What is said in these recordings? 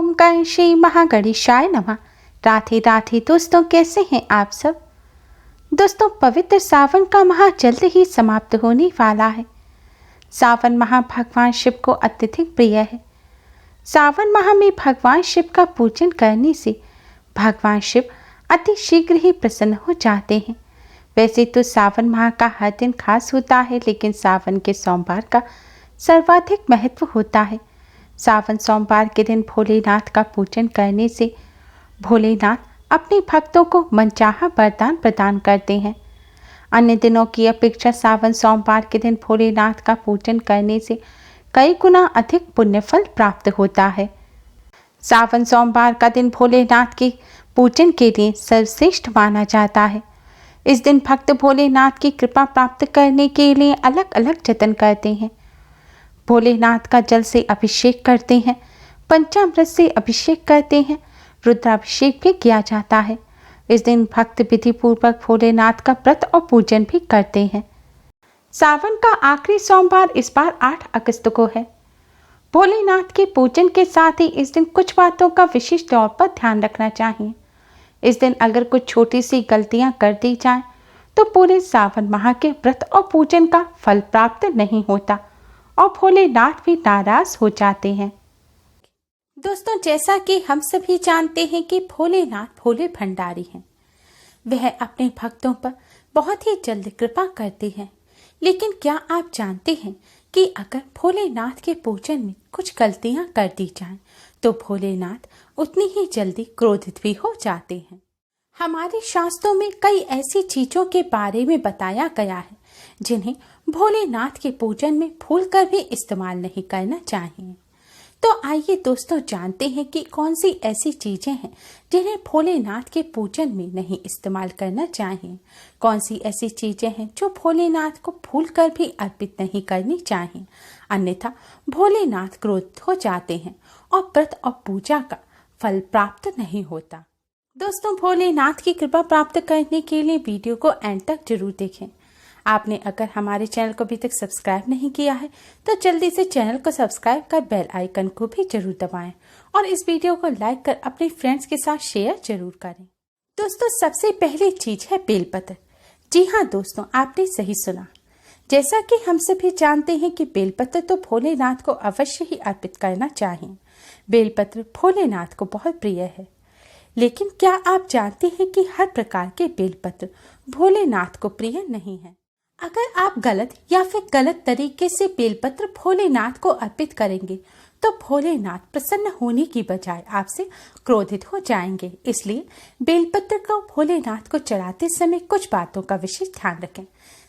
ओम गण श्री महागणेशाय नमः। राधे राधे दोस्तों, कैसे हैं आप सब। दोस्तों, पवित्र सावन का माह जल्द ही समाप्त होने वाला है। सावन माह भगवान शिव को अत्यधिक प्रिय है। सावन माह में भगवान शिव का पूजन करने से भगवान शिव अति शीघ्र ही प्रसन्न हो जाते हैं। वैसे तो सावन माह का हर दिन खास होता है, लेकिन सावन के सोमवार का सर्वाधिक महत्व होता है। सावन सोमवार के दिन भोलेनाथ का पूजन करने से भोलेनाथ अपने भक्तों को मनचाहा वरदान प्रदान करते हैं। अन्य दिनों की अपेक्षा सावन सोमवार के दिन भोलेनाथ का पूजन करने से कई गुना अधिक पुण्यफल प्राप्त होता है। सावन सोमवार का दिन भोलेनाथ के पूजन के लिए सर्वश्रेष्ठ माना जाता है। इस दिन भक्त भोलेनाथ की कृपा प्राप्त करने के लिए अलग अलग जतन करते हैं। भोलेनाथ का जल से अभिषेक करते हैं, पंचामृत से अभिषेक करते हैं, रुद्राभिषेक भी किया जाता है। इस दिन भक्त विधि पूर्वक भोलेनाथ का व्रत और पूजन भी करते हैं। सावन का आखिरी सोमवार इस बार 8 अगस्त को है। भोलेनाथ के पूजन के साथ ही इस दिन कुछ बातों का विशेष तौर पर ध्यान रखना चाहिए। इस दिन अगर कुछ छोटी सी गलतियां कर दी जाएं, तो पूरे सावन माह के व्रत और पूजन का फल प्राप्त नहीं होता और भोलेनाथ भी नाराज हो जाते हैं। दोस्तों, जैसा कि हम सभी जानते हैं कि भोलेनाथ भोले भंडारी हैं। वह अपने भक्तों पर बहुत ही जल्द कृपा करते हैं। लेकिन क्या आप जानते हैं कि अगर भोलेनाथ के पूजन में कुछ गलतियां कर दी जाएं, तो भोलेनाथ उतनी ही जल्दी क्रोधित भी हो जाते हैं। हमारे शास्त्रों में कई ऐसी चीजों के बारे में बताया गया है जिन्हें भोलेनाथ के पूजन में भूलकर भी इस्तेमाल नहीं करना चाहिए। तो आइए दोस्तों, जानते हैं कि कौन सी ऐसी चीजें हैं जिन्हें भोलेनाथ के पूजन में नहीं इस्तेमाल करना चाहिए। कौन सी ऐसी चीजें हैं जो भोलेनाथ को भूलकर भी अर्पित नहीं करनी चाहिए, अन्यथा भोलेनाथ क्रोधित हो जाते हैं और व्रत और पूजा का फल प्राप्त नहीं होता। दोस्तों, भोलेनाथ की कृपा प्राप्त करने के लिए वीडियो को एंड तक जरूर देखें। आपने अगर हमारे चैनल को अभी तक सब्सक्राइब नहीं किया है तो जल्दी से चैनल को सब्सक्राइब कर बेल आइकन को भी जरूर दबाएं और इस वीडियो को लाइक कर अपने फ्रेंड्स के साथ शेयर जरूर करें। दोस्तों, सबसे पहली चीज है बेलपत्र। जी हाँ दोस्तों, आपने सही सुना। जैसा कि हम सभी जानते हैं कि बेलपत्र तो भोलेनाथ को अवश्य ही अर्पित करना चाहिए। बेलपत्र भोलेनाथ को बहुत प्रिय है। लेकिन क्या आप जानते हैं कि हर प्रकार के बेलपत्र भोलेनाथ को प्रिय नहीं है। अगर आप गलत या फिर गलत तरीके से बेलपत्र भोलेनाथ को अर्पित करेंगे तो भोलेनाथ प्रसन्न होने की बजाय आपसे क्रोधित हो जाएंगे। इसलिए बेलपत्र को भोलेनाथ को चढ़ाते समय कुछ बातों का विशेष ध्यान रखें।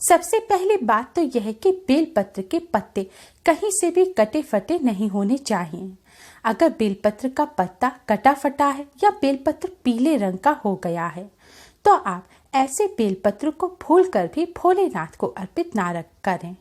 सबसे पहली बात तो यह है कि बेलपत्र के पत्ते कहीं से भी कटे फटे नहीं होने चाहिए। अगर बेलपत्र का पत्ता कटा फटा है या बेलपत्र पीले रंग का हो गया है तो आप ऐसे बेलपत्र को भूलकर भी भोलेनाथ को अर्पित ना करें।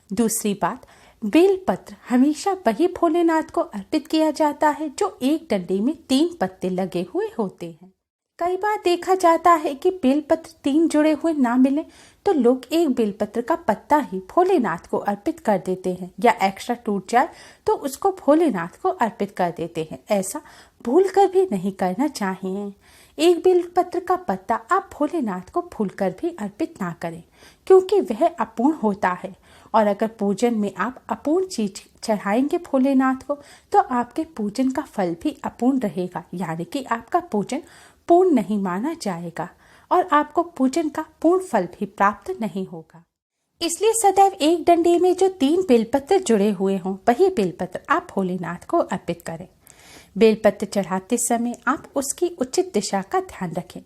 दूसरी बात, बेलपत्र हमेशा वही भोलेनाथ को अर्पित किया जाता है जो एक डंडे में 3 पत्ते लगे हुए होते हैं। कई बार देखा जाता है कि बेलपत्र 3 जुड़े हुए ना मिले तो लोग एक बेलपत्र का पत्ता ही भोलेनाथ को अर्पित कर देते हैं, या एक्स्ट्रा टूट जाए तो उसको भोलेनाथ को अर्पित कर देते हैं। ऐसा भूलकर भी नहीं करना चाहिए। एक बेलपत्र का पत्ता आप भोलेनाथ को भूलकर भी अर्पित ना करें, क्योंकि वह अपूर्ण होता है और अगर पूजन में आप अपूर्ण चीज चढ़ाएंगे भोलेनाथ को तो आपके पूजन का फल भी अपूर्ण रहेगा, यानी कि आपका पूजन पूर्ण नहीं माना जाएगा और आपको पूजन का पूर्ण फल भी प्राप्त नहीं होगा। इसलिए सदैव एक डंडे में जो 3 बेलपत्र जुड़े हुए हों वही बेलपत्र आप भोलेनाथ को अर्पित करें। बेलपत्र चढ़ाते समय आप उसकी उचित दिशा का ध्यान रखें।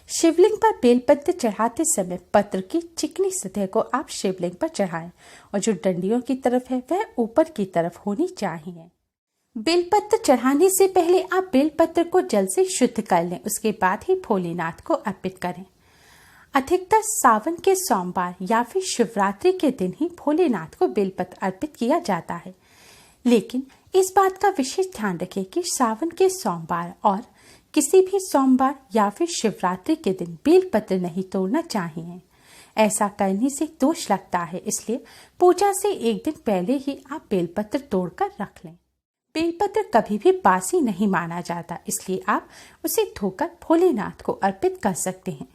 शिवलिंग पर बेलपत्र चढ़ाते समय पत्र की चिकनी सतह को आप शिवलिंग पर चढ़ाएं और जो डंडियों की तरफ है वह ऊपर की तरफ होनी चाहिए। बेलपत्र चढ़ाने से पहले आप बेलपत्र को जल से शुद्ध कर लें, उसके बाद ही भोलेनाथ को अर्पित करें। अधिकतर सावन के सोमवार या फिर शिवरात्रि के दिन ही भोलेनाथ को बेलपत्र अर्पित किया जाता है। लेकिन इस बात का विशेष ध्यान रखें कि सावन के सोमवार और किसी भी सोमवार या फिर शिवरात्रि के दिन बेलपत्र नहीं तोड़ना चाहिए। ऐसा करने से दोष लगता है, इसलिए पूजा से एक दिन पहले ही आप बेलपत्र तोड़कर रख लें। बेलपत्र कभी भी बासी नहीं माना जाता, इसलिए आप उसे धोकर भोलेनाथ को अर्पित कर सकते हैं।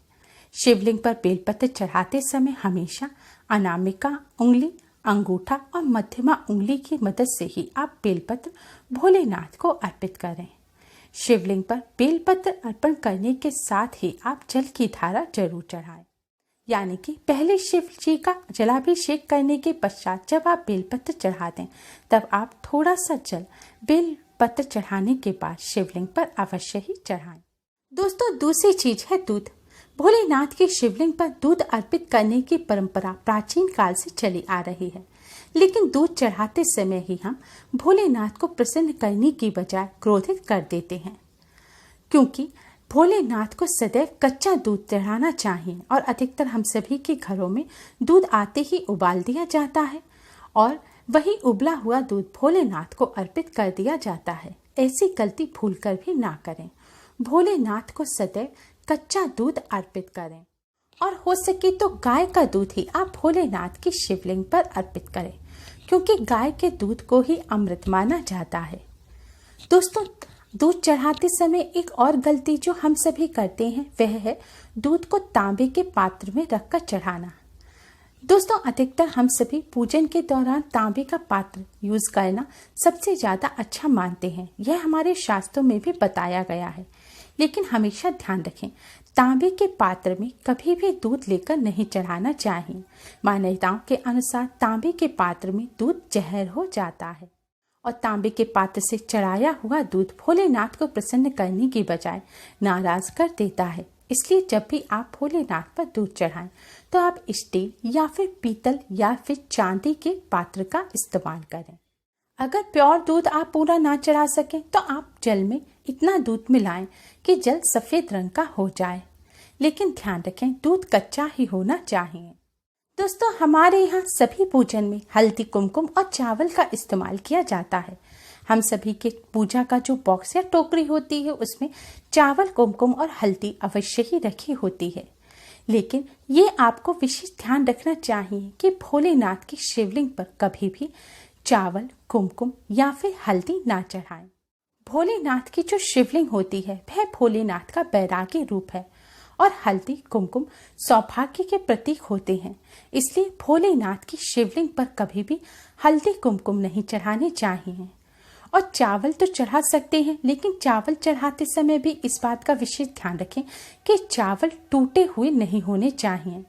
शिवलिंग पर बेलपत्र चढ़ाते समय हमेशा अनामिका उंगली, अंगूठा और मध्यमा उंगली की मदद से ही आप बेलपत्र भोलेनाथ को अर्पित करें। शिवलिंग पर बेलपत्र अर्पण करने के साथ ही आप जल की धारा जरूर चढ़ाएं, यानी कि पहले शिव जी का जलाभिषेक करने के पश्चात जब आप बेलपत्र चढ़ा दें तब आप थोड़ा सा जल बेलपत्र चढ़ाने के बाद शिवलिंग पर अवश्य ही चढ़ाएं। दोस्तों, दूसरी चीज है दूध। भोलेनाथ के शिवलिंग पर दूध अर्पित करने की परंपरा प्राचीन काल से चली आ रही है, लेकिन दूध चढ़ाते समय ही हम भोलेनाथ को प्रसन्न करने की बजाय क्रोधित कर देते हैं, क्योंकि भोलेनाथ को सदैव कच्चा दूध चढ़ाना चाहिए और अधिकतर हम सभी के घरों में दूध आते ही उबाल दिया जाता है और वही उबला हुआ दूध भोलेनाथ को अर्पित कर दिया जाता है। ऐसी गलती भूलकर भी ना करें। भोलेनाथ को सदैव कच्चा दूध अर्पित करें और हो सके तो गाय का दूध ही आप भोलेनाथ की शिवलिंग पर अर्पित करें, क्योंकि गाय के दूध को ही अमृत माना जाता है। दोस्तों, दूध चढ़ाते समय एक और गलती जो हम सभी करते हैं वह है दूध को तांबे के पात्र में रखकर चढ़ाना। दोस्तों, अधिकतर हम सभी पूजन के दौरान तांबे का पात्र यूज करना सबसे ज्यादा अच्छा मानते हैं। यह हमारे शास्त्रों में भी बताया गया है, लेकिन हमेशा ध्यान रखें, तांबे के पात्र में कभी भी दूध लेकर नहीं चढ़ाना चाहिए। मान्यताओं के अनुसार तांबे के पात्र में दूध जहर हो जाता है और तांबे के पात्र से चढ़ाया हुआ दूध भोलेनाथ को प्रसन्न करने की बजाय नाराज कर देता है। इसलिए जब भी आप भोलेनाथ पर दूध चढ़ाएं तो आप स्टील या फिर पीतल या फिर चांदी के पात्र का इस्तेमाल करें। अगर प्योर दूध आप पूरा ना चढ़ा सकें तो आप जल में इतना दूध मिलाएं कि जल सफेद रंग का हो जाए, लेकिन ध्यान रखें दूध कच्चा ही होना चाहिए। दोस्तों, हमारे यहाँ सभी पूजन में हल्दी, कुमकुम और चावल का इस्तेमाल किया जाता है। हम सभी के पूजा का जो बॉक्स या टोकरी होती है उसमें चावल, कुमकुम और हल्दी अवश्य ही रखी होती है, लेकिन ये आपको विशेष ध्यान रखना चाहिए कि भोलेनाथ की शिवलिंग पर कभी भी चावल, कुमकुम या फिर हल्दी ना चढ़ाएं। भोलेनाथ की जो शिवलिंग होती है वह भोलेनाथ का बैरागी रूप है और हल्दी, कुमकुम सौभाग्य के प्रतीक होते हैं। इसलिए भोलेनाथ की शिवलिंग पर कभी भी हल्दी, कुमकुम नहीं चढ़ाने चाहिए। और चावल तो चढ़ा सकते हैं, लेकिन चावल चढ़ाते समय भी इस बात का विशेष ध्यान रखें कि चावल टूटे हुए नहीं होने चाहिए।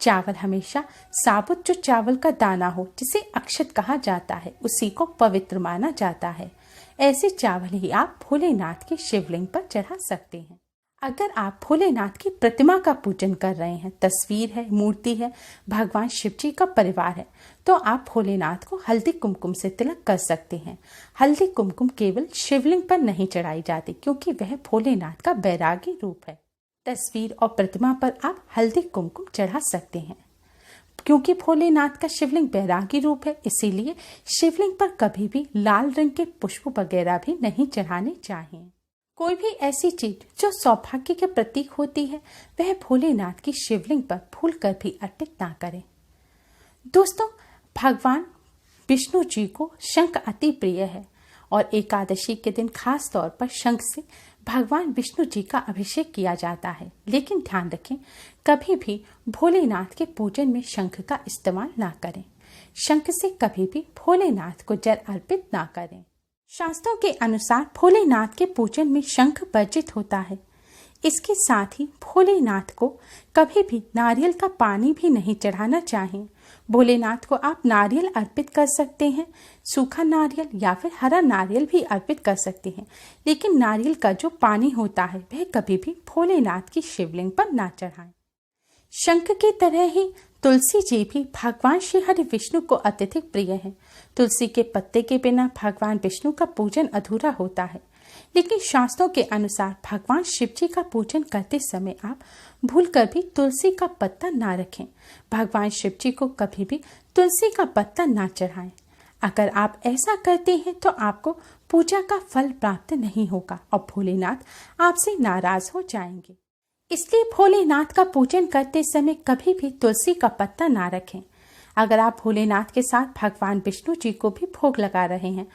चावल हमेशा साबुत जो चावल का दाना हो, जिसे अक्षत कहा जाता है, उसी को पवित्र माना जाता है। ऐसे चावल ही आप भोलेनाथ की शिवलिंग पर चढ़ा सकते हैं। अगर आप भोलेनाथ की प्रतिमा का पूजन कर रहे हैं, तस्वीर है, मूर्ति है, भगवान शिव जी का परिवार है, तो आप भोलेनाथ को हल्दी, कुमकुम से तिलक कर सकते हैं। हल्दी, कुमकुम केवल शिवलिंग पर नहीं चढ़ाई जाती, क्योंकि वह भोलेनाथ का बैरागी रूप है। तस्वीर और प्रतिमा पर आप हल्दी, कुमकुम चढ़ा सकते हैं। क्योंकि भोलेनाथ का शिवलिंग बैरागी रूप है, इसीलिए शिवलिंग पर कभी भी लाल रंग के पुष्प वगैरह भी नहीं चढ़ाने चाहिए। कोई भी ऐसी चीज जो सौभाग्य के प्रतीक होती है वह भोलेनाथ की शिवलिंग पर भूलकर भी अर्पित ना करें। दोस्तों, भगवान विष्णु जी को शंख अति प्रिय है और एकादशी के दिन खास तौर पर शंख से भगवान विष्णु जी का अभिषेक किया जाता है। लेकिन ध्यान रखें, कभी भी भोलेनाथ के पूजन में शंख का इस्तेमाल ना करें। शंख से कभी भी भोलेनाथ को जल अर्पित ना करें। शास्त्रों के अनुसार भोलेनाथ के पूजन में शंख वर्जित होता है। इसके साथ ही भोलेनाथ को कभी भी नारियल का पानी भी नहीं चढ़ाना चाहिए। भोलेनाथ को आप नारियल अर्पित कर सकते हैं, सूखा नारियल या फिर हरा नारियल भी अर्पित कर सकते हैं, लेकिन नारियल का जो पानी होता है वह कभी भी भोलेनाथ की शिवलिंग पर ना चढ़ाएं। शंख की तरह ही तुलसी जी भी भगवान श्री हरि विष्णु को अत्यधिक प्रिय है। तुलसी के पत्ते के बिना भगवान विष्णु का पूजन अधूरा होता है, लेकिन शास्त्रों के अनुसार भगवान शिव जी का पूजन करते समय आप भूलकर भी तुलसी का पत्ता ना रखें। भगवान शिव जी को कभी भी तुलसी का पत्ता ना चढ़ाएं। अगर आप ऐसा करते हैं तो आपको पूजा का फल प्राप्त नहीं होगा और भोलेनाथ आपसे नाराज हो जाएंगे। इसलिए भोलेनाथ का पूजन करते समय कभी भी तुलसी का पत्ता ना रखें। अगर आप भोलेनाथ के साथ भगवान विष्णु जी को भी भोग लगा रहे हैं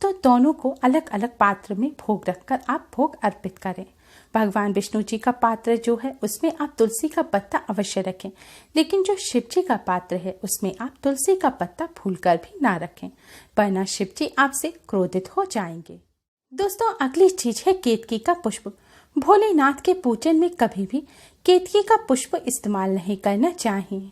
तो दोनों को अलग अलग पात्र में भोग रखकर आप भोग अर्पित करें। भगवान विष्णु जी का पात्र जो है उसमें आप तुलसी का पत्ता अवश्य रखें, लेकिन जो शिव जी का पात्र है उसमें आप तुलसी का पत्ता भूलकर भी ना रखें, वरना शिव जी आपसे क्रोधित हो जाएंगे। दोस्तों, अगली चीज है केतकी का पुष्प। भोलेनाथ के पूजन में कभी भी केतकी का पुष्प इस्तेमाल नहीं करना चाहिए।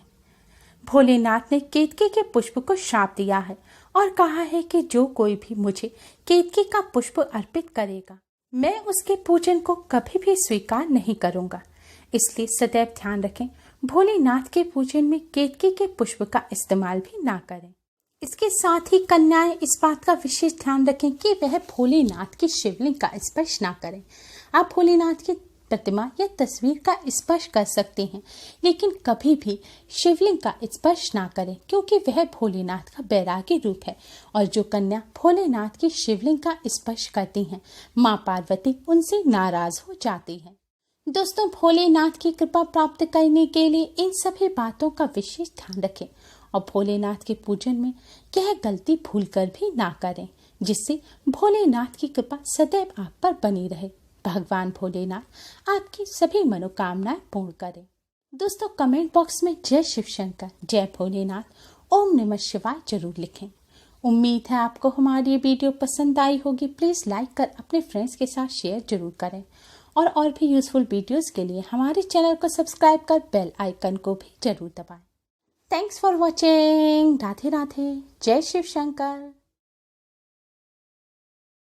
भोलेनाथ ने केतकी के पुष्प को श्राप दिया है और कहा है कि जो कोई भी मुझे केतकी का पुष्प अर्पित करेगा, मैं उसके पूजन को कभी भी स्वीकार नहीं करूंगा। इसलिए सदैव ध्यान रखें, भोलेनाथ के पूजन में केतकी के पुष्प का इस्तेमाल भी ना करें। इसके साथ ही कन्याएं इस बात का विशेष ध्यान रखें कि वह भोलेनाथ की शिवलिंग का स्पर्श ना करें। आप भोलेनाथ की प्रतिमा या तस्वीर का स्पर्श कर सकते हैं, लेकिन कभी भी शिवलिंग का स्पर्श ना करें, क्योंकि वह भोलेनाथ का बैरागी रूप है और जो कन्या भोलेनाथ की शिवलिंग का स्पर्श करती हैं, मां पार्वती उनसे नाराज हो जाती है। दोस्तों, भोलेनाथ की कृपा प्राप्त करने के लिए इन सभी बातों का विशेष ध्यान रखें और भोलेनाथ के पूजन में यह गलती भूलकर भी ना करें, जिससे भोलेनाथ की कृपा सदैव आप पर बनी रहे। भगवान भोलेनाथ आपकी सभी मनोकामनाएं पूर्ण करें। दोस्तों, कमेंट बॉक्स में जय शिव शंकर, जय भोलेनाथ, ओम नमः शिवाय जरूर लिखें। उम्मीद है आपको हमारी ये वीडियो पसंद आई होगी। प्लीज़ लाइक कर अपने फ्रेंड्स के साथ शेयर जरूर करें और भी यूजफुल वीडियोस के लिए हमारे चैनल को सब्सक्राइब कर बेल आइकन को भी जरूर दबाएं। Thanks for watching. Radhe Radhe, जय शिव शंकर।